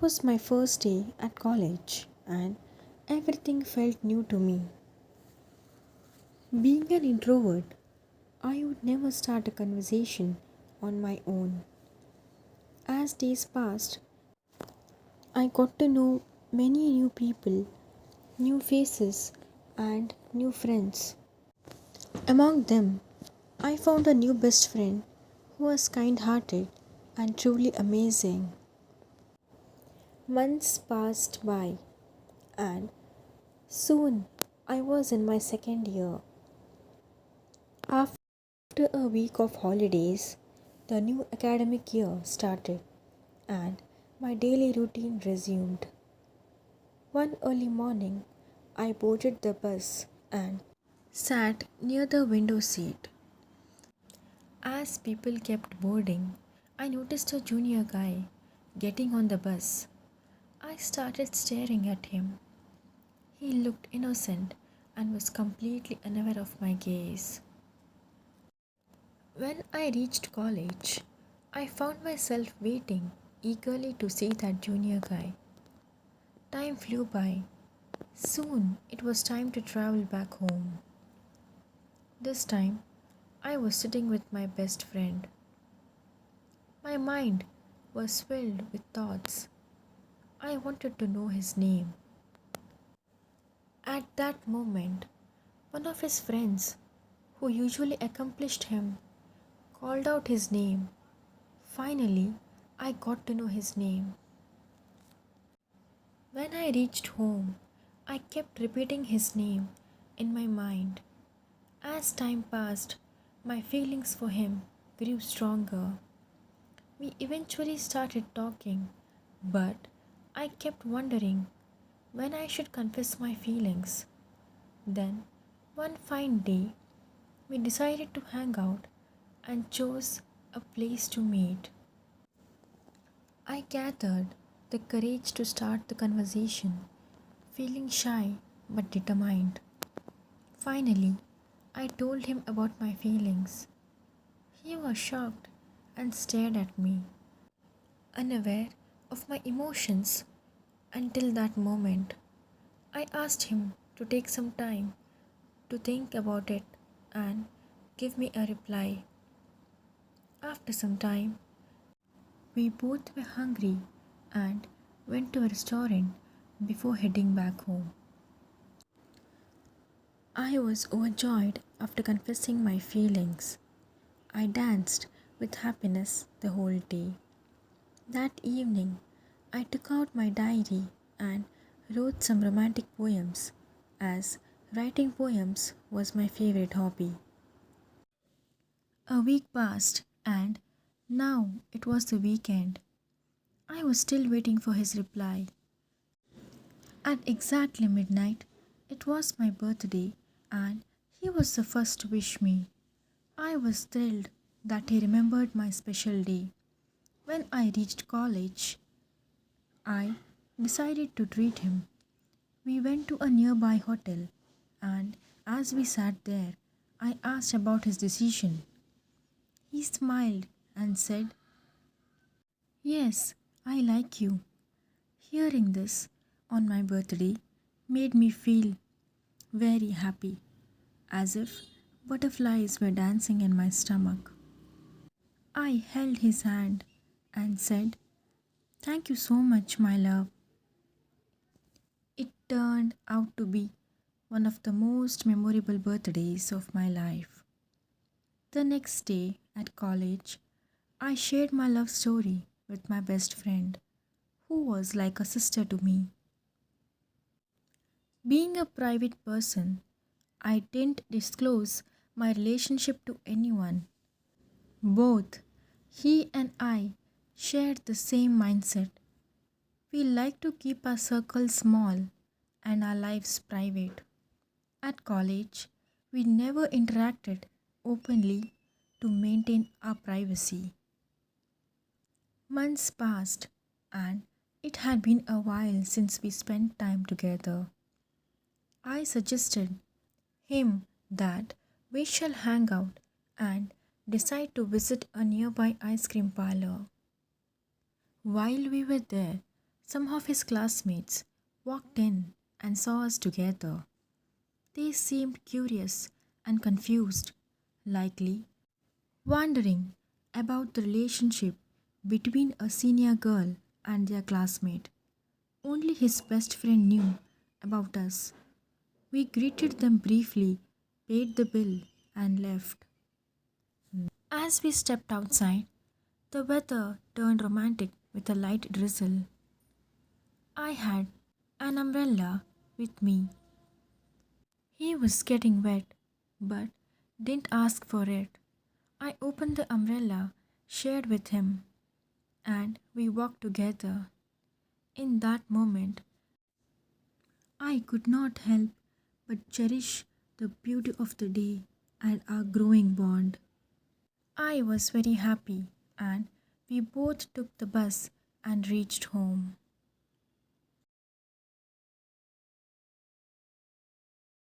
It was my first day at college and everything felt new to me. Being an introvert, I would never start a conversation on my own. As days passed, I got to know many new people, new faces, and new friends. Among them, I found a new best friend who was kind hearted and truly amazing. Months passed by, and soon I was in my second year. After a week of holidays, the new academic year started, and my daily routine resumed. One early morning, I boarded the bus and sat near the window seat. As people kept boarding, I noticed a junior guy getting on the bus. I started staring at him. He looked innocent and was completely unaware of my gaze. When I reached college, I found myself waiting eagerly to see that junior guy. Time flew by. Soon it was time to travel back home. This time, I was sitting with my best friend. My mind was filled with thoughts. I wanted to know his name. At that moment, one of his friends, who usually accomplished him, called out his name. Finally, I got to know his name. When I reached home, I kept repeating his name in my mind. As time passed, my feelings for him grew stronger. We eventually started talking, but I kept wondering when I should confess my feelings. Then, one fine day, we decided to hang out and chose a place to meet. I gathered the courage to start the conversation, feeling shy but determined. Finally, I told him about my feelings. He was shocked and stared at me, unaware of my emotions until that moment. I asked him to take some time to think about it and give me a reply. After some time, we both were hungry and went to a restaurant before heading back home. I was overjoyed after confessing my feelings. I danced with happiness the whole day. That evening, I took out my diary and wrote some romantic poems, as writing poems was my favorite hobby. A week passed, and now it was the weekend. I was still waiting for his reply. At exactly midnight, it was my birthday, and he was the first to wish me. I was thrilled that he remembered my special day. When I reached college, I decided to treat him. We went to a nearby hotel, and as we sat there, I asked about his decision. He smiled and said, "Yes, I like you." Hearing this on my birthday made me feel very happy, as if butterflies were dancing in my stomach. I held his hand and said, "Thank you so much, my love." It turned out to be one of the most memorable birthdays of my life. The next day at college, I shared my love story with my best friend, who was like a sister to me. Being a private person, I didn't disclose my relationship to anyone. Both he and I shared the same mindset. We like to keep our circle small and our lives private. At college, we never interacted openly to maintain our privacy. Months passed, and it had been a while since we spent time together. I suggested him that we shall hang out and decide to visit a nearby ice cream parlor. While we were there, Some of his classmates walked in and saw us together. They seemed curious and confused, likely wondering about the relationship between a senior girl and their classmate. Only his best friend knew about us. We greeted them briefly, paid the bill, and left. As we stepped outside, the weather turned romantic with a light drizzle. I had an umbrella with me. He was getting wet, but didn't ask for it. I opened the umbrella, shared with him, and we walked together. In that moment, I could not help but cherish the beauty of the day and our growing bond. I was very happy, and we both took the bus and reached home.